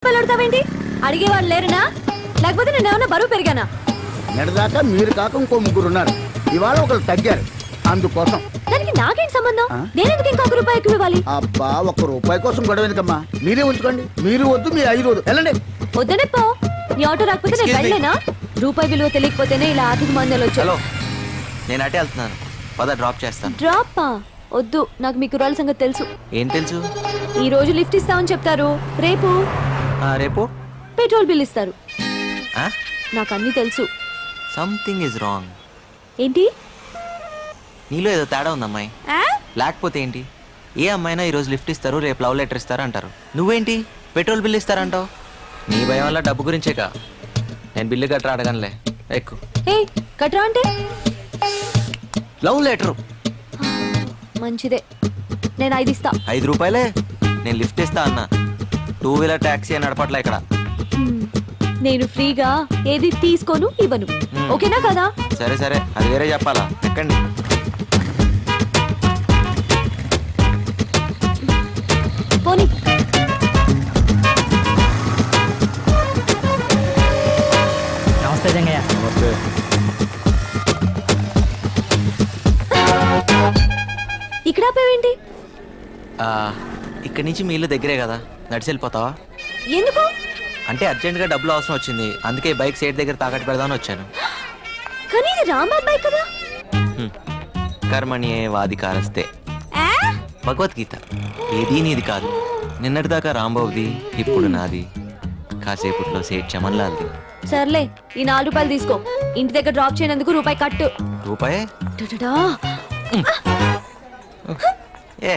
రూపాయలు అడతావేంటి? అడిగేవాళ్ళు లేరునా? లేకపోతే నేను ఏమన్నా బరువు పెరిగానా? నెడదాకా మీరు కాక ఇంకో ముగ్గురు ఉన్నారు. ఇవాళ ఒకరు తగ్గారు, అందుకోసం. దానికి నాకేంటి సంబంధం? నేనెందుకు ఇంకొక రూపాయి ఎక్కువ ఇవ్వాలి? అబ్బా, ₹1 కోసం గొడవ ఎందుకమ్మా? మీరే ఉంచుకోండి. మీరు వద్దు, మీ 5 వద్దు. వెళ్ళండి. వద్దనే పో. నీ ఆటో రాకపోతే నేను వెళ్ళలేనా? రూపాయి విలువ తెలియకపోతేనే ఇలా ఆర్థిక మందాలు వచ్చాయి. హలో, నేను అటే వెళ్తున్నాను, పద డ్రాప్ చేస్తాను. డ్రాపా? వద్దు, నాకు మీ కుర్రాల సంగతి తెలుసు. ఏం తెలుసు? ఈ రోజు లిఫ్ట్ ఇస్తామని చెప్తారు, రేపు రేపు పెట్రోల్ బిల్ ఇస్తారు. నాకు అన్ని తెలుసు. Something is wrong. ఏంటి? నీలో ఏదో తేడా ఉంది అమ్మాయి. లేకపోతే ఏంటి? ఏ అమ్మాయినా ఈరోజు లిఫ్ట్ ఇస్తారు, రేపు లవ్ లెటర్ ఇస్తారు అంటారు. నువ్వేంటి పెట్రోల్ బిల్ ఇస్తారంటావు? నీ భయం వల్ల డబ్బు గురించేగా. నేను బిల్లు కట్టరా అడగనులే, ఎక్కు. ఏ కట్రా అంటే? Love letter. మంచిదే, నేను 5 ఇస్తా. 5 రూపాయలే? నేను లిఫ్ట్ ఇస్తా అన్నా. 2 వీలర్ ట్యాక్సీ అని నడపట్లే ఇక్కడ. నేను ఫ్రీగా ఏది తీసుకోను, ఇవ్వను. ఓకేనా కదా? సరే సరే, అది వేరే చెప్పాలా. ఎక్కండి. పోనీ. నమస్తే జంగయ్య. ఇక్కడ ఆపేవేంటి? ఇక్కడి నుంచి మీ ఇల్లు దగ్గరే కదా, నడిచి వెళ్ళిపోతావా? ఎందుకు? అంటే అర్జెంట్గా డబ్బులు అవసరం వచ్చింది, అందుకే బైక్ సైడ్ దగ్గర తాకట్టు పెడదామని వచ్చాను. కానీ ఇది రాంబాబు బైక్ కదా. కర్మణ్యే వాదికారస్తే భగవద్గీత. ఏదీ నీది కాదు. నిన్నటిదాకా రాంబాబుది, ఇప్పుడు నాది. కాసేపట్లో సేట్ చమన్లాల్ది. సర్లే, ఈ 4 రూపాయలు తీసుకో. ఇంటి దగ్గర డ్రాప్ చేయనందుకు రూపాయి కట్టు. రూపాయే? టటటా. ఏ